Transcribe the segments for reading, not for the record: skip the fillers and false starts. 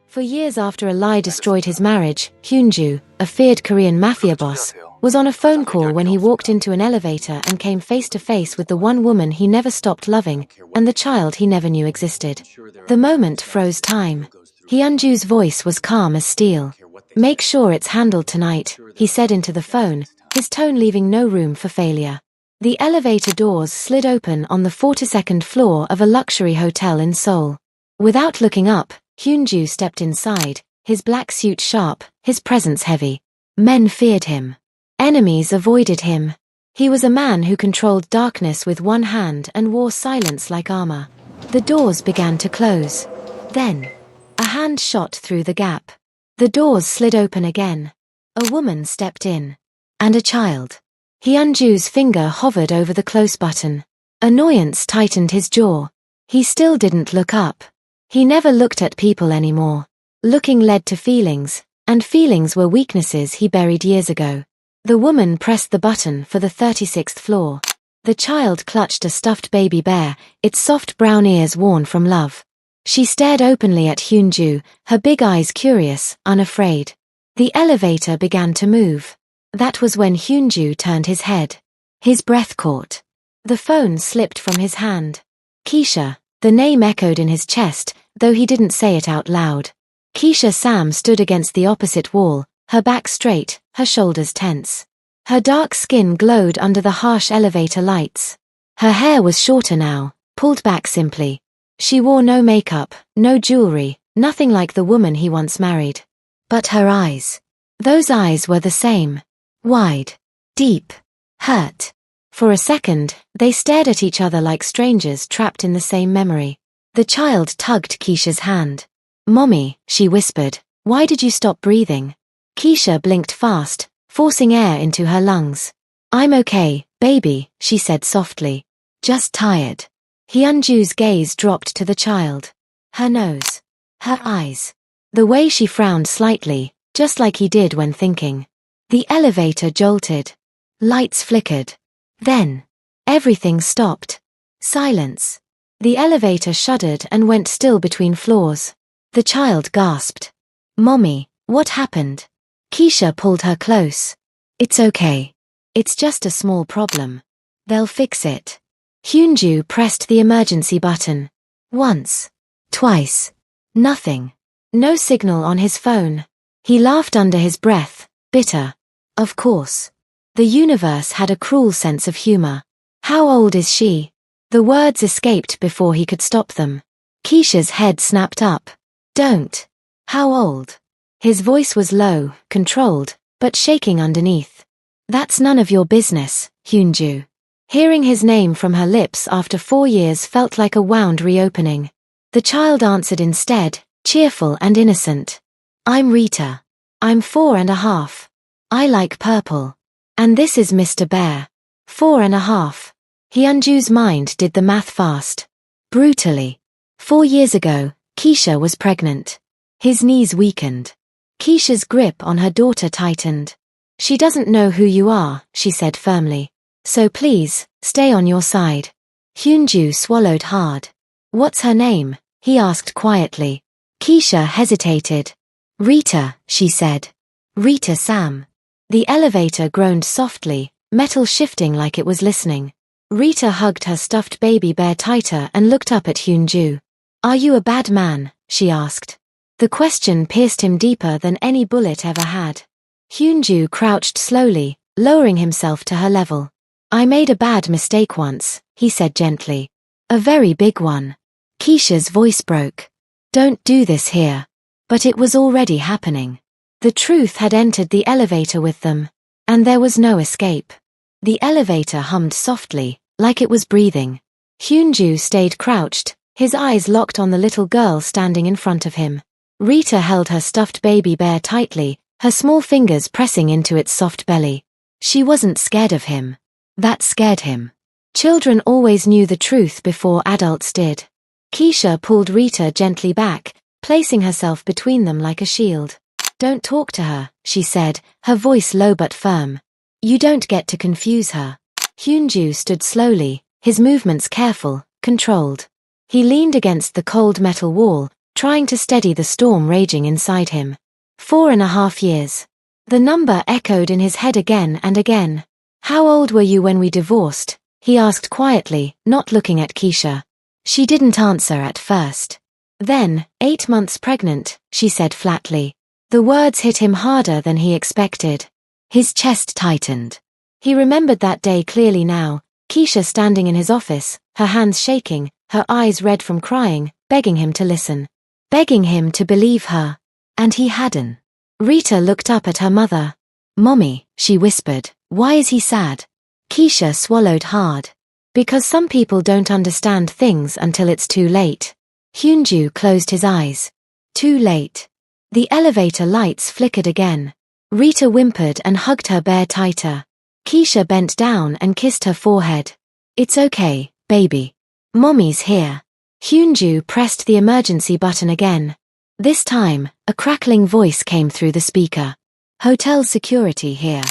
For years after a lie destroyed his marriage, Hyunju, a feared Korean mafia boss, was on a phone call when he walked into an elevator and came face to face with the one woman he never stopped loving, and the child he never knew existed. The moment froze time. Hyunju's voice was calm as steel. "Make sure it's handled tonight," he said into the phone, his tone leaving no room for failure. The elevator doors slid open on the 42nd floor of a luxury hotel in Seoul. Without looking up, Hyunju stepped inside, his black suit sharp, his presence heavy. Men feared him. Enemies avoided him. He was a man who controlled darkness with one hand and wore silence like armor. The doors began to close. Then, a hand shot through the gap. The doors slid open again. A woman stepped in. And a child. Hyunju's finger hovered over the close button. Annoyance tightened his jaw. He still didn't look up. He never looked at people anymore. Looking led to feelings, and feelings were weaknesses he buried years ago. The woman pressed the button for the 36th floor. The child clutched a stuffed baby bear, its soft brown ears worn from love. She stared openly at Hyunju, her big eyes curious, unafraid. The elevator began to move. That was when Hyunju turned his head. His breath caught. The phone slipped from his hand. Keisha, the name echoed in his chest, though he didn't say it out loud. Keisha Sam stood against the opposite wall, her back straight, her shoulders tense. Her dark skin glowed under the harsh elevator lights. Her hair was shorter now, pulled back simply. She wore no makeup, no jewelry, nothing like the woman he once married. But her eyes. Those eyes were the same. Wide. Deep. Hurt. For a second, they stared at each other like strangers trapped in the same memory. The child tugged Keisha's hand. "Mommy," she whispered, "why did you stop breathing?" Keisha blinked fast, forcing air into her lungs. "I'm okay, baby," she said softly. "Just tired." Hyunju's gaze dropped to the child. Her nose. Her eyes. The way she frowned slightly, just like he did when thinking. The elevator jolted. Lights flickered. Then, everything stopped. Silence. The elevator shuddered and went still between floors. The child gasped. "Mommy, what happened?" Keisha pulled her close. "It's okay. It's just a small problem. They'll fix it." Hyunju pressed the emergency button. Once. Twice. Nothing. No signal on his phone. He laughed under his breath, bitter. Of course. The universe had a cruel sense of humor. "How old is she?" The words escaped before he could stop them. Keisha's head snapped up. "Don't." "How old?" His voice was low, controlled, but shaking underneath. "That's none of your business, Hyunju." Hearing his name from her lips after 4 years felt like a wound reopening. The child answered instead, cheerful and innocent. "I'm Rita. I'm 4.5. I like purple. And this is Mr. Bear. 4.5. Hyunju's mind did the math fast. Brutally. 4 years ago, Keisha was pregnant. His knees weakened. Keisha's grip on her daughter tightened. "She doesn't know who you are," she said firmly. "So please, stay on your side." Hyunju swallowed hard. "What's her name?" he asked quietly. Keisha hesitated. "Rita," she said. "Rita Sam." The elevator groaned softly, metal shifting like it was listening. Rita hugged her stuffed baby bear tighter and looked up at Hyunju. "Are you a bad man?" she asked. The question pierced him deeper than any bullet ever had. Hyunju crouched slowly, lowering himself to her level. "I made a bad mistake once," he said gently. "A very big one." Keisha's voice broke. "Don't do this here." But it was already happening. The truth had entered the elevator with them. And there was no escape. The elevator hummed softly, like it was breathing. Hyunju stayed crouched, his eyes locked on the little girl standing in front of him. Rita held her stuffed baby bear tightly, her small fingers pressing into its soft belly. She wasn't scared of him. That scared him. Children always knew the truth before adults did. Keisha pulled Rita gently back, placing herself between them like a shield. "Don't talk to her," she said, her voice low but firm. "You don't get to confuse her." Hyunju stood slowly, his movements careful, controlled. He leaned against the cold metal wall, trying to steady the storm raging inside him. 4.5 years. The number echoed in his head again and again. How old were you when we divorced? He asked quietly, not looking at Keisha. She didn't answer at first. Then, 8 months pregnant, she said flatly. The words hit him harder than he expected. His chest tightened. He remembered that day clearly now, Keisha standing in his office, her hands shaking, her eyes red from crying, begging him to listen. Begging him to believe her. And he hadn't. Rita looked up at her mother. Mommy, she whispered, why is he sad? Keisha swallowed hard. Because some people don't understand things until it's too late. Hyunju closed his eyes. Too late. The elevator lights flickered again. Rita whimpered and hugged her bear tighter. Keisha bent down and kissed her forehead. It's okay, baby. Mommy's here. Hyunju pressed the emergency button again. This time, a crackling voice came through the speaker. Hotel security here.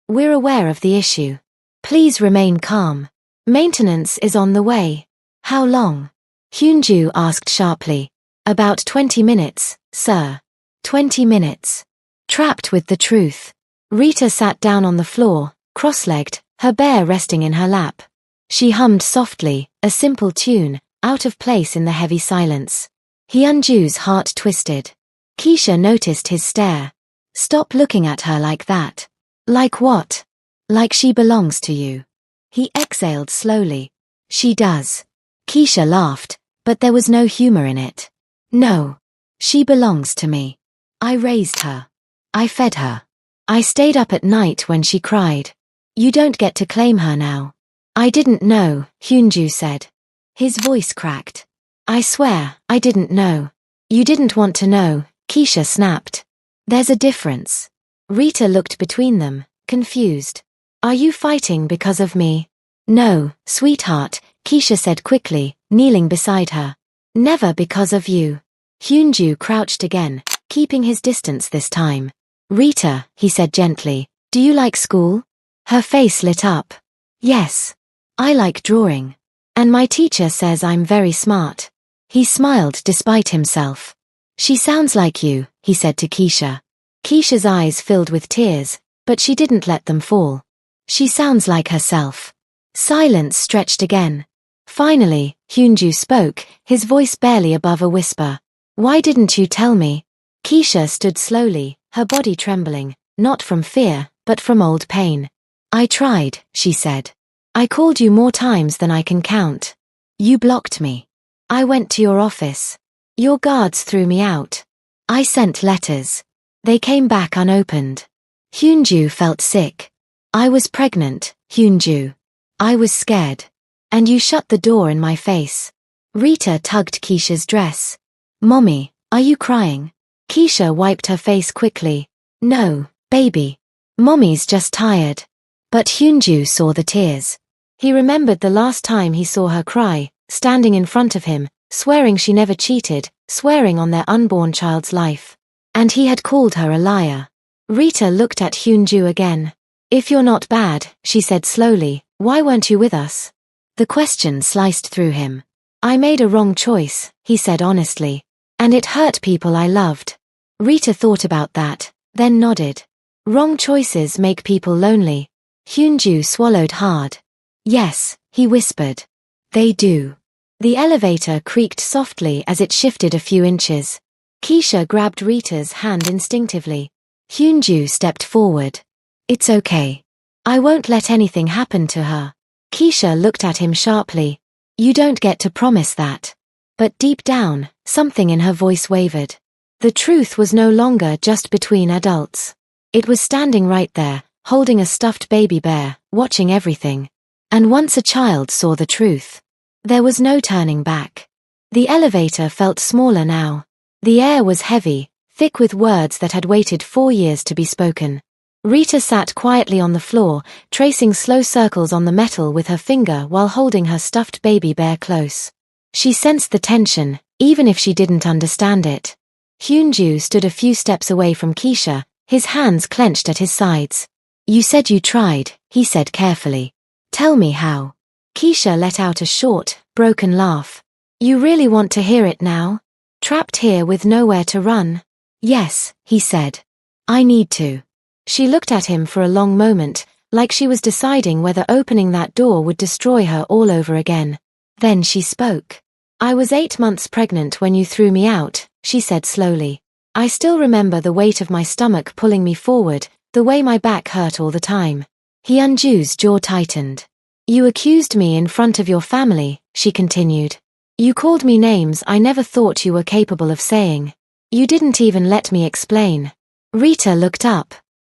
We're aware of the issue. Please remain calm. Maintenance is on the way. How long? Hyunju asked sharply. About 20 minutes, sir. 20 minutes. Trapped with the truth. Rita sat down on the floor, cross-legged, her bear resting in her lap. She hummed softly, a simple tune, out of place in the heavy silence. Hyunju's heart twisted. Keisha noticed his stare. Stop looking at her like that. Like what? Like she belongs to you. He exhaled slowly. She does. Keisha laughed, but there was no humor in it. No. She belongs to me. I raised her. I fed her. I stayed up at night when she cried. You don't get to claim her now. I didn't know, Hyunju said. His voice cracked. I swear, I didn't know. You didn't want to know, Keisha snapped. There's a difference. Rita looked between them, confused. Are you fighting because of me? No, sweetheart, Keisha said quickly, kneeling beside her. Never because of you. Hyunju crouched again, keeping his distance this time. Rita, he said gently, do you like school? Her face lit up. Yes. I like drawing. And my teacher says I'm very smart. He smiled despite himself. She sounds like you, he said to Keisha. Keisha's eyes filled with tears, but she didn't let them fall. She sounds like herself. Silence stretched again. Finally, Hyunju spoke, his voice barely above a whisper. Why didn't you tell me? Keisha stood slowly, her body trembling, not from fear, but from old pain. I tried, she said. I called you more times than I can count. You blocked me. I went to your office. Your guards threw me out. I sent letters. They came back unopened. Hyunju felt sick. I was pregnant, Hyunju. I was scared. And you shut the door in my face. Rita tugged Keisha's dress. Mommy, are you crying? Keisha wiped her face quickly. No, baby. Mommy's just tired. But Hyunju saw the tears. He remembered the last time he saw her cry, standing in front of him, swearing she never cheated, swearing on their unborn child's life. And he had called her a liar. Rita looked at Hyunju again. If you're not bad, she said slowly, why weren't you with us? The question sliced through him. I made a wrong choice, he said honestly. And it hurt people I loved. Rita thought about that, then nodded. Wrong choices make people lonely. Hyunju swallowed hard. Yes, he whispered. They do. The elevator creaked softly as it shifted a few inches. Keisha grabbed Rita's hand instinctively. Hyunju stepped forward. It's okay. I won't let anything happen to her. Keisha looked at him sharply. You don't get to promise that. But deep down, something in her voice wavered. The truth was no longer just between adults. It was standing right there, holding a stuffed baby bear, watching everything. And once a child saw the truth, there was no turning back. The elevator felt smaller now. The air was heavy, thick with words that had waited 4 years to be spoken. Rita sat quietly on the floor, tracing slow circles on the metal with her finger while holding her stuffed baby bear close. She sensed the tension, even if she didn't understand it. Hyunju stood a few steps away from Keisha, his hands clenched at his sides. You said you tried, he said carefully. Tell me how. Keisha let out a short, broken laugh. You really want to hear it now? Trapped here with nowhere to run? Yes, he said. I need to. She looked at him for a long moment, like she was deciding whether opening that door would destroy her all over again. Then she spoke. I was 8 months pregnant when you threw me out, she said slowly. I still remember the weight of my stomach pulling me forward, the way my back hurt all the time. Hyunju's jaw tightened. You accused me in front of your family, she continued. You called me names I never thought you were capable of saying. You didn't even let me explain. Rita looked up.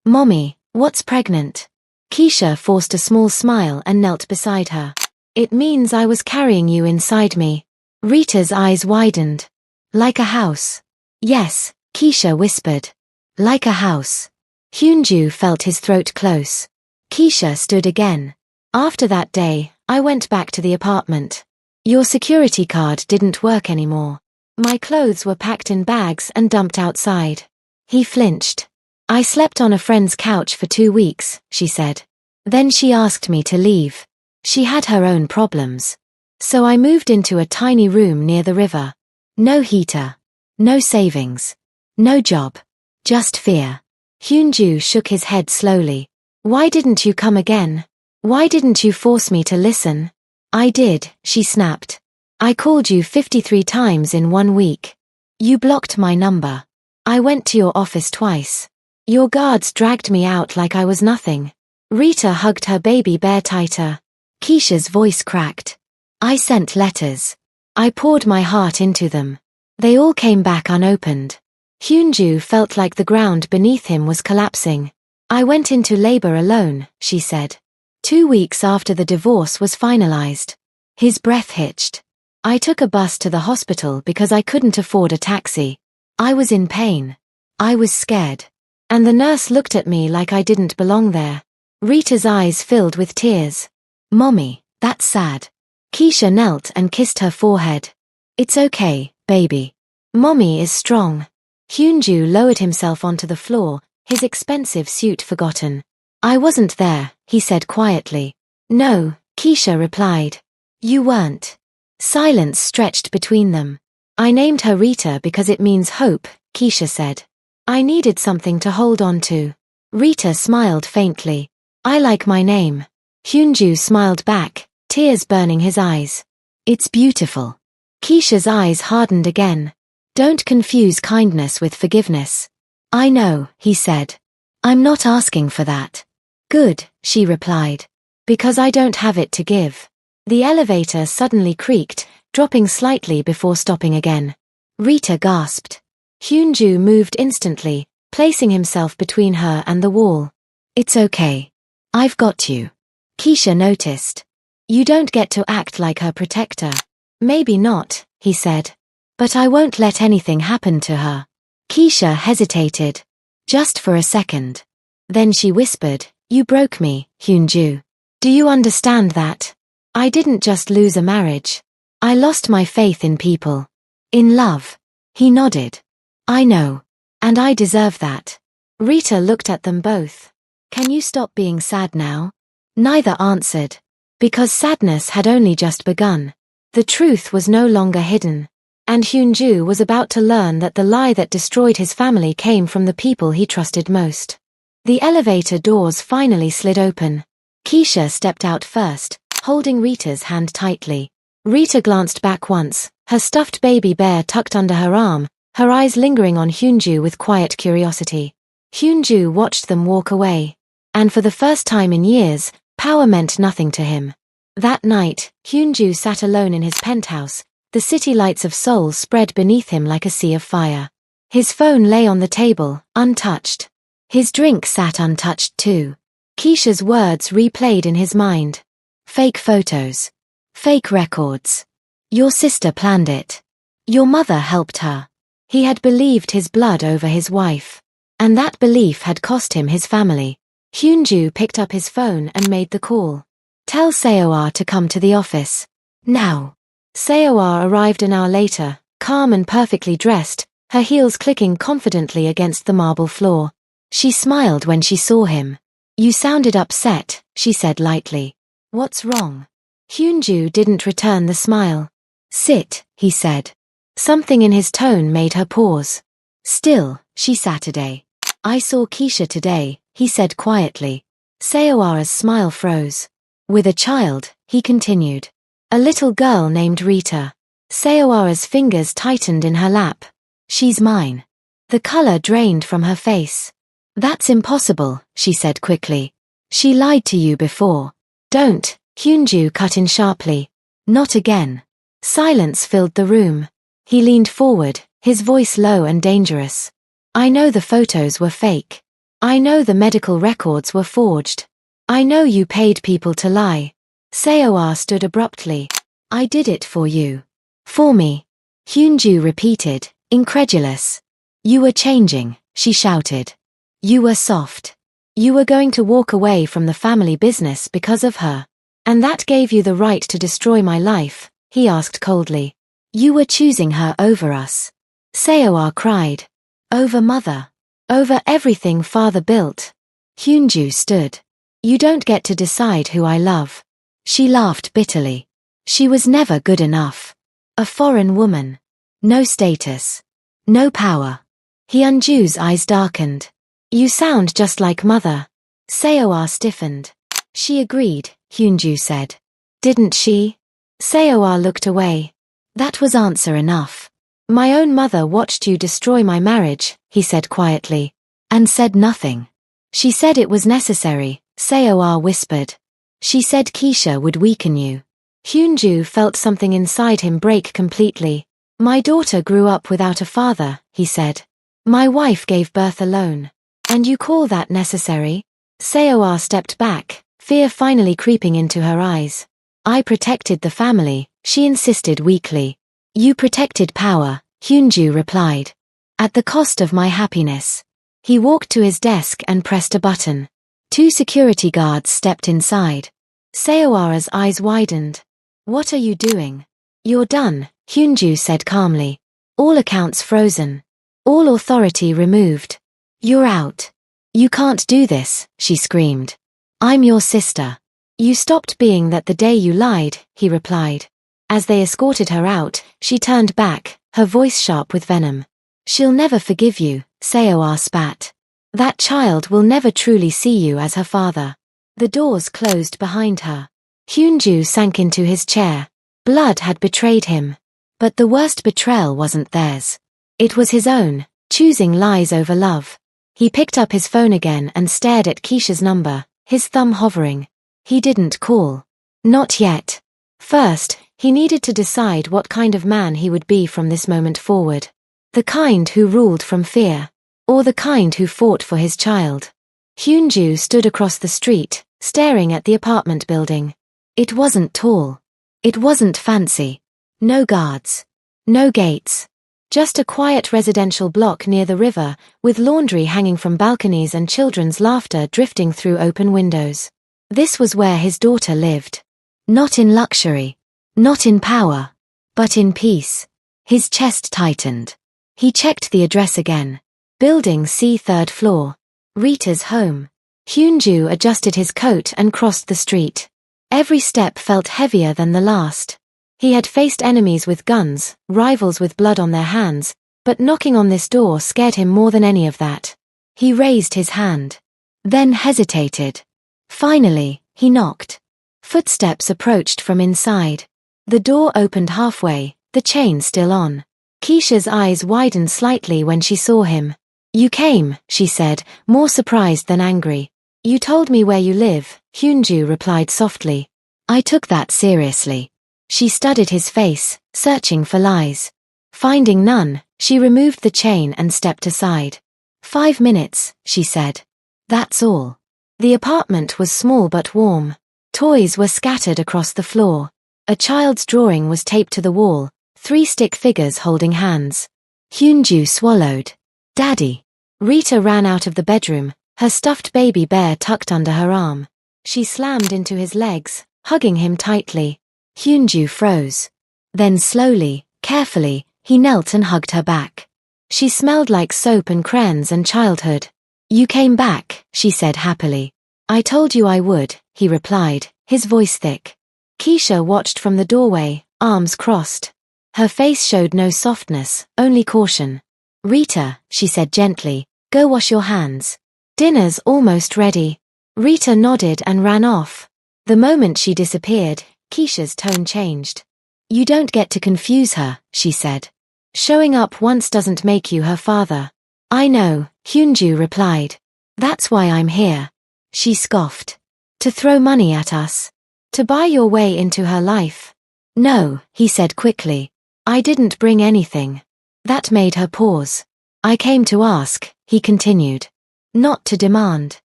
Mommy, what's pregnant? Keisha forced a small smile and knelt beside her. It means I was carrying you inside me. Rita's eyes widened. Like a house. Yes, Keisha whispered. Like a house. Hyunju felt his throat close. Keisha stood again. After that day, I went back to the apartment. Your security card didn't work anymore. My clothes were packed in bags and dumped outside. He flinched. I slept on a friend's couch for 2 weeks, she said. Then she asked me to leave. She had her own problems. So I moved into a tiny room near the river. No heater. No savings. No job. Just fear. Hyunju shook his head slowly. Why didn't you come again? Why didn't you force me to listen? I did, she snapped. I called you 53 times in 1 week. You blocked my number. I went to your office twice. Your guards dragged me out like I was nothing. Rita hugged her baby bear tighter. Keisha's voice cracked. I sent letters. I poured my heart into them. They all came back unopened. Hyunju felt like the ground beneath him was collapsing. I went into labor alone, she said. 2 weeks after the divorce was finalized. His breath hitched. I took a bus to the hospital because I couldn't afford a taxi. I was in pain. I was scared. And the nurse looked at me like I didn't belong there. Rita's eyes filled with tears. Mommy, that's sad. Keisha knelt and kissed her forehead. It's okay, baby. Mommy is strong. Hyunju lowered himself onto the floor, his expensive suit forgotten. I wasn't there, he said quietly. No, Keisha replied. You weren't. Silence stretched between them. I named her Rita because it means hope, Keisha said. I needed something to hold on to. Rita smiled faintly. I like my name. Hyunju smiled back, tears burning his eyes. It's beautiful. Keisha's eyes hardened again. Don't confuse kindness with forgiveness. I know, he said. I'm not asking for that. Good, she replied. Because I don't have it to give. The elevator suddenly creaked, dropping slightly before stopping again. Rita gasped. Hyunju moved instantly, placing himself between her and the wall. It's okay. I've got you. Keisha noticed. You don't get to act like her protector. Maybe not, he said. But I won't let anything happen to her. Keisha hesitated. Just for a second. Then she whispered, You broke me, Hyunju. Do you understand that? I didn't just lose a marriage. I lost my faith in people. In love. He nodded. I know. And I deserve that. Rita looked at them both. Can you stop being sad now? Neither answered. Because sadness had only just begun. The truth was no longer hidden. And Hyunju was about to learn that the lie that destroyed his family came from the people he trusted most. The elevator doors finally slid open. Keisha stepped out first, holding Rita's hand tightly. Rita glanced back once, her stuffed baby bear tucked under her arm, her eyes lingering on Hyunju with quiet curiosity. Hyunju watched them walk away. And for the first time in years, power meant nothing to him. That night, Hyunju sat alone in his penthouse, the city lights of Seoul spread beneath him like a sea of fire. His phone lay on the table, untouched. His drink sat untouched too. Keisha's words replayed in his mind. Fake photos. Fake records. Your sister planned it. Your mother helped her. He had believed his blood over his wife. And that belief had cost him his family. Hyunju picked up his phone and made the call. Tell Seoa to come to the office. Now. Seoa arrived an hour later, calm and perfectly dressed, her heels clicking confidently against the marble floor. She smiled when she saw him. You sounded upset, she said lightly. What's wrong? Hyunju didn't return the smile. Sit, he said. Something in his tone made her pause. Still, she Saturday. I saw Keisha today, he said quietly. Seoara's smile froze. With a child, he continued. A little girl named Rita. Seoara's fingers tightened in her lap. She's mine. The color drained from her face. That's impossible, she said quickly. She lied to you before. Don't, Hyunju cut in sharply. Not again. Silence filled the room. He leaned forward, his voice low and dangerous. I know the photos were fake. I know the medical records were forged. I know you paid people to lie. Seoar stood abruptly. I did it for you. For me. Hyunju repeated, incredulous. You were changing, she shouted. You were soft. You were going to walk away from the family business because of her. And that gave you the right to destroy my life, he asked coldly. You were choosing her over us. Seoar cried. Over mother. Over everything father built. Hyunju stood. You don't get to decide who I love. She laughed bitterly. She was never good enough. A foreign woman. No status. No power. Hyunju's eyes darkened. You sound just like mother. Seoar stiffened. She agreed, Hyunju said. Didn't she? Seoar looked away. That was answer enough. My own mother watched you destroy my marriage, he said quietly. And said nothing. She said it was necessary, Seoar whispered. She said Keisha would weaken you. Hyunju felt something inside him break completely. My daughter grew up without a father, he said. My wife gave birth alone. And you call that necessary? Seoar stepped back, fear finally creeping into her eyes. I protected the family, she insisted weakly. You protected power, Hyunju replied. At the cost of my happiness. He walked to his desk and pressed a button. 2 security guards stepped inside. Seoara's eyes widened. What are you doing? You're done, Hyunju said calmly. All accounts frozen. All authority removed. You're out. You can't do this, she screamed. I'm your sister. You stopped being that the day you lied, he replied. As they escorted her out, she turned back, her voice sharp with venom. She'll never forgive you, Seoar spat. That child will never truly see you as her father. The doors closed behind her. Hyunju sank into his chair. Blood had betrayed him. But the worst betrayal wasn't theirs. It was his own, choosing lies over love. He picked up his phone again and stared at Keisha's number, his thumb hovering. He didn't call. Not yet. First, he needed to decide what kind of man he would be from this moment forward. The kind who ruled from fear. Or the kind who fought for his child. Hyunju stood across the street, staring at the apartment building. It wasn't tall. It wasn't fancy. No guards. No gates. Just a quiet residential block near the river, with laundry hanging from balconies and children's laughter drifting through open windows. This was where his daughter lived. Not in luxury. Not in power. But in peace. His chest tightened. He checked the address again. Building C, 3rd floor. Rita's home. Hyunju adjusted his coat and crossed the street. Every step felt heavier than the last. He had faced enemies with guns, rivals with blood on their hands, but knocking on this door scared him more than any of that. He raised his hand. Then hesitated. Finally, he knocked. Footsteps approached from inside. The door opened halfway, the chain still on. Keisha's eyes widened slightly when she saw him. You came, she said, more surprised than angry. You told me where you live, Hyunju replied softly. I took that seriously. She studied his face, searching for lies. Finding none, she removed the chain and stepped aside. 5 minutes, she said. That's all. The apartment was small but warm. Toys were scattered across the floor. A child's drawing was taped to the wall, 3 stick figures holding hands. Hyunju swallowed. Daddy. Rita ran out of the bedroom, her stuffed baby bear tucked under her arm. She slammed into his legs, hugging him tightly. Hyunju froze. Then slowly, carefully, he knelt and hugged her back. She smelled like soap and crayons and childhood. You came back, she said happily. I told you I would, he replied, his voice thick. Keisha watched from the doorway, arms crossed. Her face showed no softness, only caution. Rita, she said gently, go wash your hands. Dinner's almost ready. Rita nodded and ran off. The moment she disappeared, Keisha's tone changed. You don't get to confuse her, she said. Showing up once doesn't make you her father. I know, Hyunju replied. That's why I'm here. She scoffed. To throw money at us. To buy your way into her life. No, he said quickly. I didn't bring anything. That made her pause. I came to ask, he continued. Not to demand.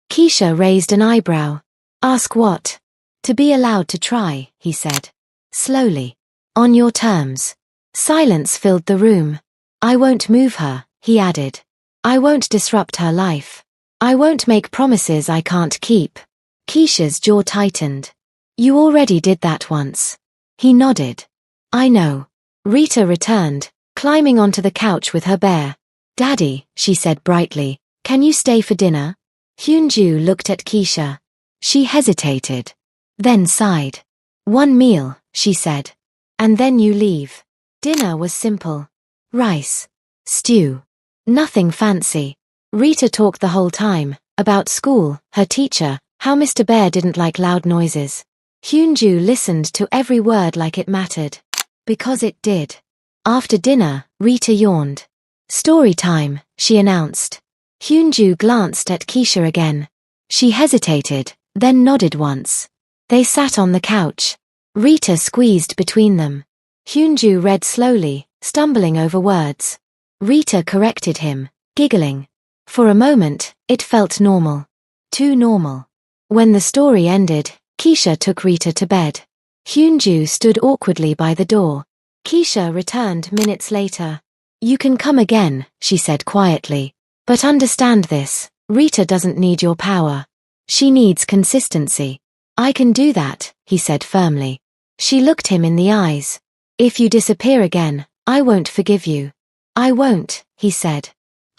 Keisha raised an eyebrow. Ask what? To be allowed to try, he said. Slowly. On your terms. Silence filled the room. I won't move her, he added. I won't disrupt her life. I won't make promises I can't keep. Keisha's jaw tightened. You already did that once. He nodded. I know. Rita returned, climbing onto the couch with her bear. Daddy, she said brightly, can you stay for dinner? Hyunju looked at Keisha. She hesitated. Then sighed. One meal, she said. And then you leave. Dinner was simple. Rice. Stew. Nothing fancy. Rita talked the whole time, about school, her teacher, how Mr. Bear didn't like loud noises. Hyunju listened to every word like it mattered. Because it did. After dinner, Rita yawned. Story time, she announced. Hyunju glanced at Keisha again. She hesitated, then nodded once. They sat on the couch. Rita squeezed between them. Hyunju read slowly, stumbling over words. Rita corrected him, giggling. For a moment, it felt normal. Too normal. When the story ended, Keisha took Rita to bed. Hyunju stood awkwardly by the door. Keisha returned minutes later. You can come again, she said quietly. But understand this, Rita doesn't need your power. She needs consistency. I can do that, he said firmly. She looked him in the eyes. If you disappear again, I won't forgive you. I won't, he said.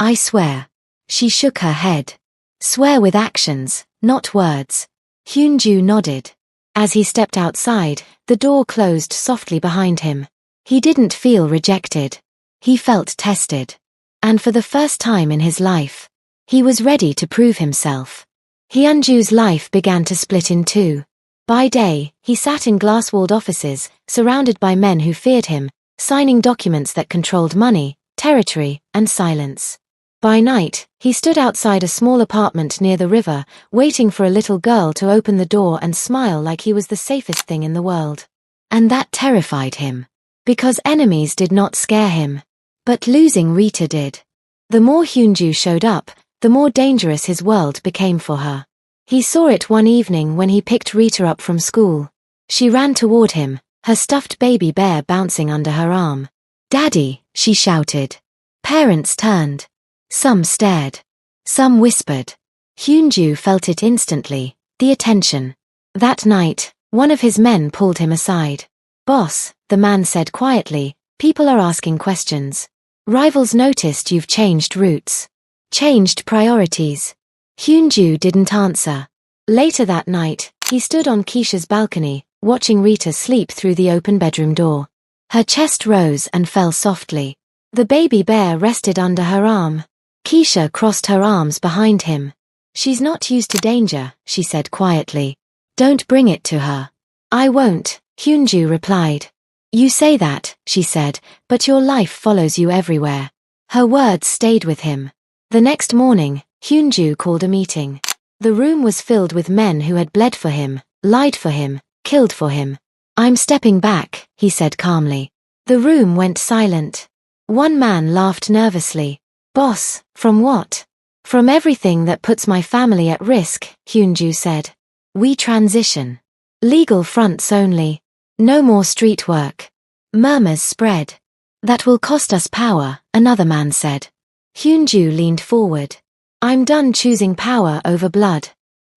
I swear. She shook her head. Swear with actions, not words. Hyunju nodded. As he stepped outside, the door closed softly behind him. He didn't feel rejected. He felt tested. And for the first time in his life, he was ready to prove himself. Hyunju's life began to split in two. By day, he sat in glass-walled offices, surrounded by men who feared him, signing documents that controlled money, territory, and silence. By night, he stood outside a small apartment near the river, waiting for a little girl to open the door and smile like he was the safest thing in the world. And that terrified him. Because enemies did not scare him. But losing Rita did. The more Hyunju showed up, the more dangerous his world became for her. He saw it one evening when he picked Rita up from school. She ran toward him, her stuffed baby bear bouncing under her arm. Daddy, she shouted. Parents turned. Some stared. Some whispered. Hyunju felt it instantly, the attention. That night, one of his men pulled him aside. Boss, the man said quietly, people are asking questions. Rivals noticed you've changed routes. Changed priorities. Hyunju didn't answer. Later that night, he stood on Keisha's balcony, watching Rita sleep through the open bedroom door. Her chest rose and fell softly. The baby bear rested under her arm. Keisha crossed her arms behind him. She's not used to danger, she said quietly. Don't bring it to her. I won't, Hyunju replied. You say that, she said, but your life follows you everywhere. Her words stayed with him. The next morning, Hyunju called a meeting. The room was filled with men who had bled for him, lied for him, killed for him. I'm stepping back, he said calmly. The room went silent. One man laughed nervously. Boss, from what? From everything that puts my family at risk, Hyunju said. We transition. Legal fronts only. No more street work. Murmurs spread. That will cost us power, another man said. Hyunju leaned forward. I'm done choosing power over blood.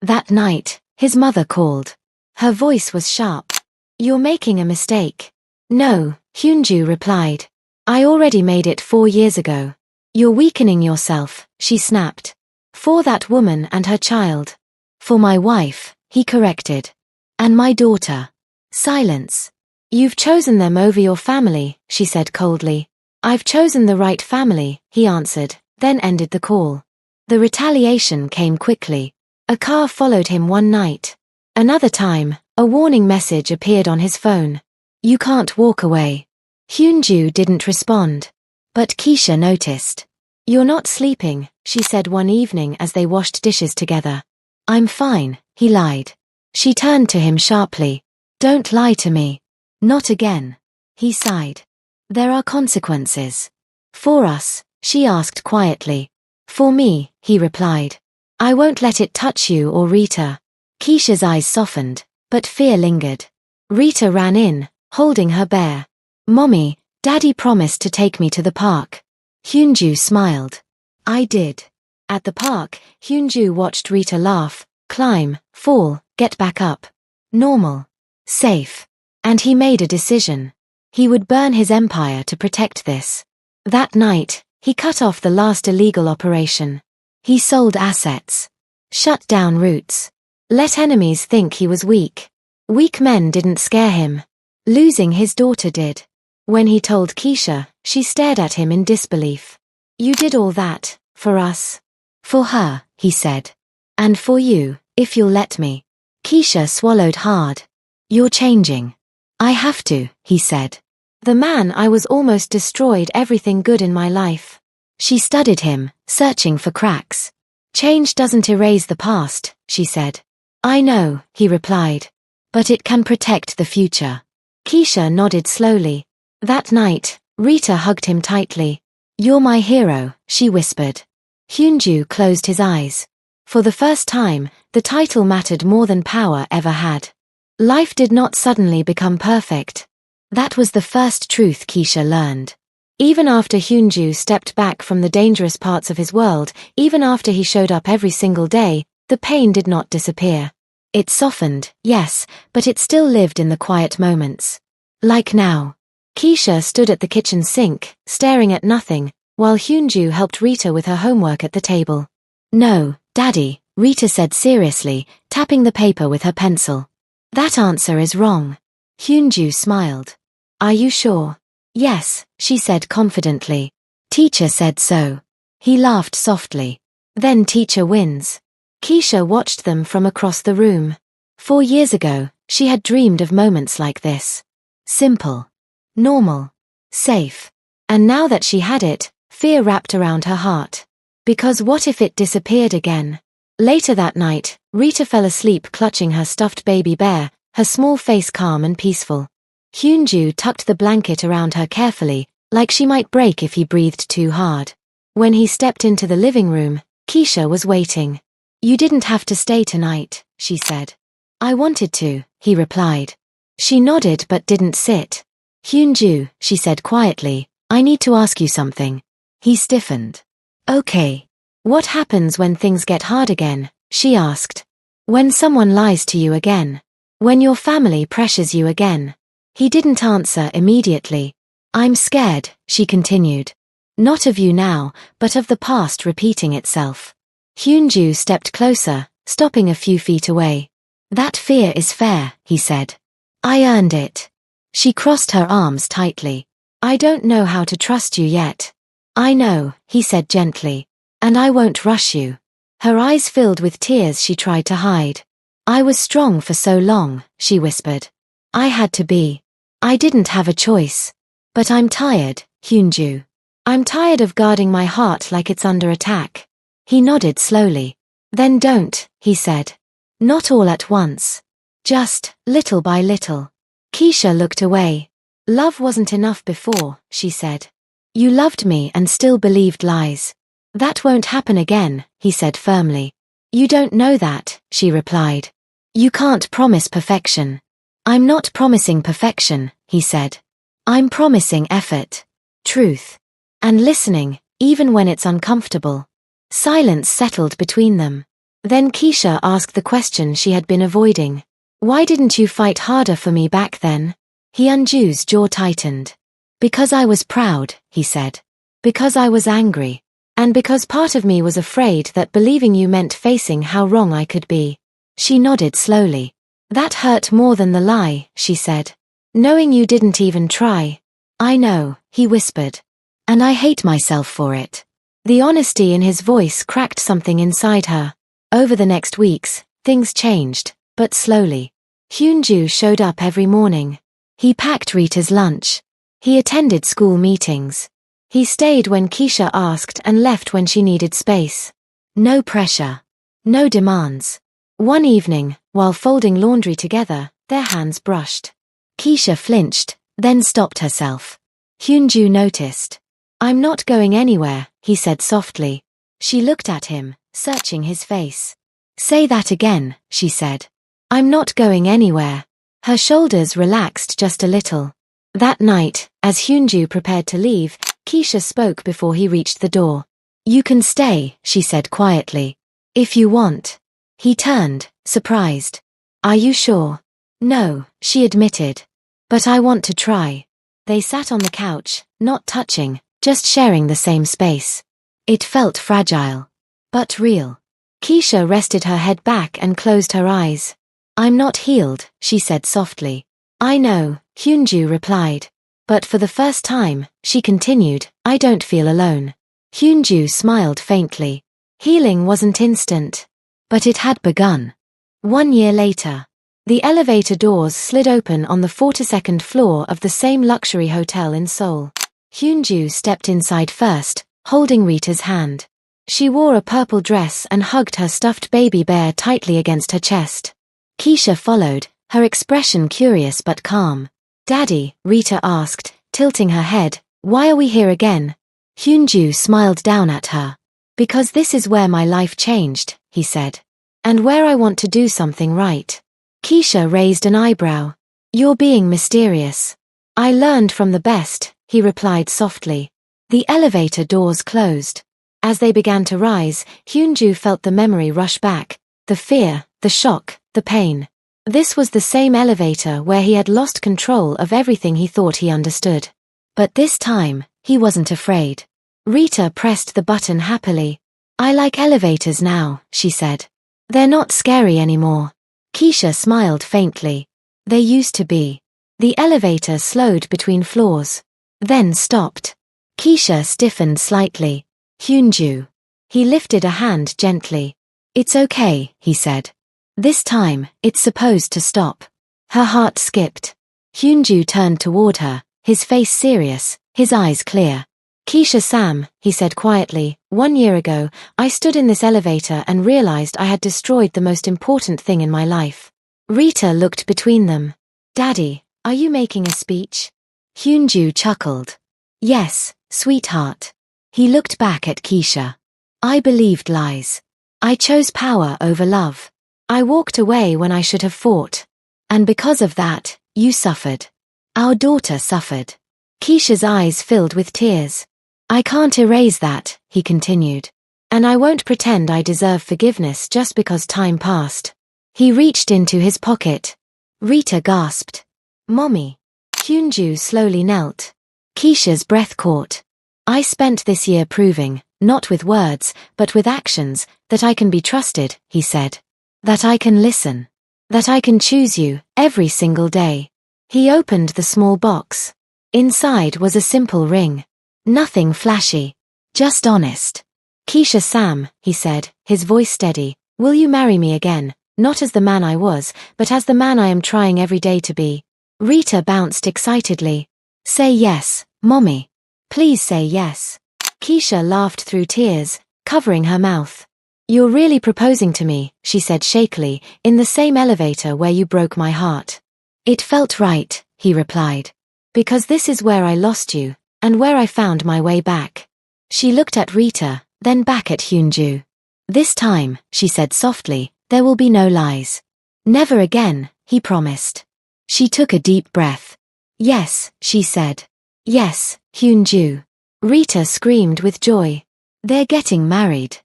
That night, his mother called. Her voice was sharp. You're making a mistake. No, Hyunju replied. I already made it 4 years ago. You're weakening yourself, she snapped. For that woman and her child. For my wife, he corrected. And my daughter. Silence. You've chosen them over your family, she said coldly. I've chosen the right family, he answered, then ended the call. The retaliation came quickly. A car followed him one night. Another time, a warning message appeared on his phone. You can't walk away. Hyunju didn't respond. But Keisha noticed. You're not sleeping, she said one evening as they washed dishes together. I'm fine, he lied. She turned to him sharply. Don't lie to me. Not again. He sighed. There are consequences. For us, she asked quietly. For me, he replied. I won't let it touch you or Rita. Keisha's eyes softened, but fear lingered. Rita ran in, holding her bear. Mommy, Daddy promised to take me to the park. Hyunju smiled. I did. At the park, Hyunju watched Rita laugh, climb, fall, get back up. Normal. Safe. And he made a decision. He would burn his empire to protect this. That night, he cut off the last illegal operation. He sold assets. Shut down routes. Let enemies think he was weak. Weak men didn't scare him. Losing his daughter did. When he told Keisha, she stared at him in disbelief. You did all that, for us. For her, he said. And for you, if you'll let me. Keisha swallowed hard. You're changing. I have to, he said. The man I was almost destroyed everything good in my life. She studied him, searching for cracks. Change doesn't erase the past, she said. I know, he replied. But it can protect the future. Keisha nodded slowly. That night, Rita hugged him tightly. You're my hero, she whispered. Hyunju closed his eyes. For the first time, the title mattered more than power ever had. Life did not suddenly become perfect. That was the first truth Keisha learned. Even after Hyunju stepped back from the dangerous parts of his world, even after he showed up every single day, the pain did not disappear. It softened, yes, but it still lived in the quiet moments. Like now. Keisha stood at the kitchen sink, staring at nothing, while Hyunju helped Rita with her homework at the table. No, Daddy, Rita said seriously, tapping the paper with her pencil. That answer is wrong. Hyunju smiled. Are you sure? Yes, she said confidently. Teacher said so. He laughed softly. Then teacher wins. Keisha watched them from across the room. 4 years ago, she had dreamed of moments like this. Simple. Normal. Safe. And now that she had it, fear wrapped around her heart. Because what if it disappeared again? Later that night, Rita fell asleep clutching her stuffed baby bear, her small face calm and peaceful. Hyunju tucked the blanket around her carefully, like she might break if he breathed too hard. When he stepped into the living room, Keisha was waiting. You didn't have to stay tonight, she said. I wanted to, he replied. She nodded but didn't sit. Hyunju, she said quietly, I need to ask you something. He stiffened. Okay. What happens when things get hard again? She asked. When someone lies to you again. When your family pressures you again. He didn't answer immediately. I'm scared, she continued. Not of you now, but of the past repeating itself. Hyunju stepped closer, stopping a few feet away. That fear is fair, he said. I earned it. She crossed her arms tightly. I don't know how to trust you yet. I know, he said gently. And I won't rush you. Her eyes filled with tears she tried to hide. I was strong for so long, she whispered. I had to be. I didn't have a choice. But I'm tired, Hyunju. I'm tired of guarding my heart like it's under attack. He nodded slowly. Then don't, he said. Not all at once. Just, little by little. Keisha looked away. Love wasn't enough before, she said. You loved me and still believed lies. That won't happen again, he said firmly. You don't know that, she replied. You can't promise perfection. I'm not promising perfection, he said. I'm promising effort, truth, and listening, even when it's uncomfortable. Silence settled between them. Then Keisha asked the question she had been avoiding. Why didn't you fight harder for me back then? Hyunju's jaw tightened. Because I was proud, he said. Because I was angry. And because part of me was afraid that believing you meant facing how wrong I could be. She nodded slowly. That hurt more than the lie, she said. Knowing you didn't even try. I know, he whispered. And I hate myself for it. The honesty in his voice cracked something inside her. Over the next weeks, things changed, but slowly. Hyunju showed up every morning. He packed Rita's lunch. He attended school meetings. He stayed when Keisha asked and left when she needed space. No pressure. No demands. One evening, while folding laundry together, their hands brushed. Keisha flinched, then stopped herself. Hyunju noticed. I'm not going anywhere, he said softly. She looked at him, searching his face. Say that again, she said. I'm not going anywhere. Her shoulders relaxed just a little. That night, as Hyunju prepared to leave, Keisha spoke before he reached the door. You can stay, she said quietly. If you want. He turned, surprised. Are you sure? No, she admitted. But I want to try. They sat on the couch, not touching, just sharing the same space. It felt fragile. But real. Keisha rested her head back and closed her eyes. I'm not healed, she said softly. I know, Hyunju replied. But for the first time, she continued, I don't feel alone. Hyunju smiled faintly. Healing wasn't instant. But it had begun. 1 year later. The elevator doors slid open on the 42nd floor of the same luxury hotel in Seoul. Hyunju stepped inside first, holding Rita's hand. She wore a purple dress and hugged her stuffed baby bear tightly against her chest. Keisha followed, her expression curious but calm. Daddy, Rita asked, tilting her head, why are we here again? Hyunju smiled down at her. Because this is where my life changed, he said. And where I want to do something right. Keisha raised an eyebrow. You're being mysterious. I learned from the best, he replied softly. The elevator doors closed. As they began to rise, Hyunju felt the memory rush back. The fear, the shock, the pain. This was the same elevator where he had lost control of everything he thought he understood. But this time, he wasn't afraid. Rita pressed the button happily. I like elevators now, she said. They're not scary anymore. Keisha smiled faintly. They used to be. The elevator slowed between floors. Then stopped. Keisha stiffened slightly. Hyunju. He lifted a hand gently. It's okay, he said. This time, it's supposed to stop. Her heart skipped. Hyunju turned toward her, his face serious, his eyes clear. Keisha Sam, he said quietly, 1 year ago, I stood in this elevator and realized I had destroyed the most important thing in my life. Rita looked between them. Daddy, are you making a speech? Hyunju chuckled. Yes, sweetheart. He looked back at Keisha. I believed lies. I chose power over love. I walked away when I should have fought. And because of that, you suffered. Our daughter suffered. Keisha's eyes filled with tears. I can't erase that, he continued. And I won't pretend I deserve forgiveness just because time passed. He reached into his pocket. Rita gasped. Mommy. Hyunju slowly knelt. Keisha's breath caught. I spent this year proving, not with words, but with actions, that I can be trusted, he said. That I can listen. That I can choose you, every single day. He opened the small box. Inside was a simple ring. Nothing flashy. Just honest. Keisha Sam, he said, his voice steady. Will you marry me again, not as the man I was, but as the man I am trying every day to be? Rita bounced excitedly. Say yes, Mommy. Please say yes. Keisha laughed through tears, covering her mouth. You're really proposing to me, she said shakily, in the same elevator where you broke my heart. It felt right, he replied. Because this is where I lost you, and where I found my way back. She looked at Rita, then back at Hyunju. This time, she said softly, there will be no lies. Never again, he promised. She took a deep breath. Yes, she said. Yes, Hyunju. Rita screamed with joy. They're getting married.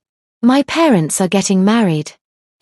My parents are getting married.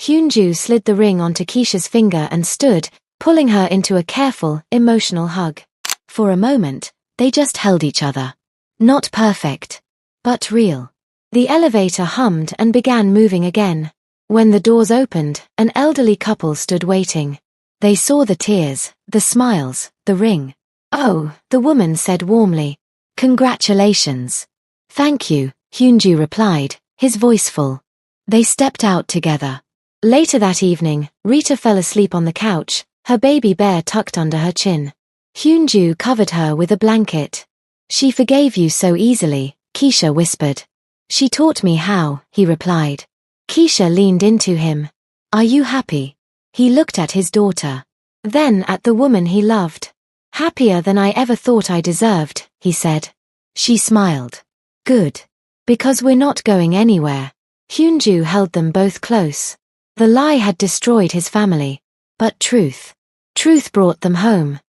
Hyunju slid the ring onto Keisha's finger and stood, pulling her into a careful, emotional hug. For a moment, they just held each other. Not perfect, but real. The elevator hummed and began moving again. When the doors opened, an elderly couple stood waiting. They saw the tears, The smiles, the ring. Oh, the woman said warmly. Congratulations. Thank you, Hyunju replied, his voice full. They stepped out together. Later that evening, Rita fell asleep on the couch, her baby bear tucked under her chin. Hyunju covered her with a blanket. She forgave you so easily, Keisha whispered. She taught me how, he replied. Keisha leaned into him. Are you happy? He looked at his daughter. Then at the woman he loved. Happier than I ever thought I deserved, he said. She smiled. Good. Because we're not going anywhere. Hyunju held them both close. The lie had destroyed his family. But truth. Truth brought them home.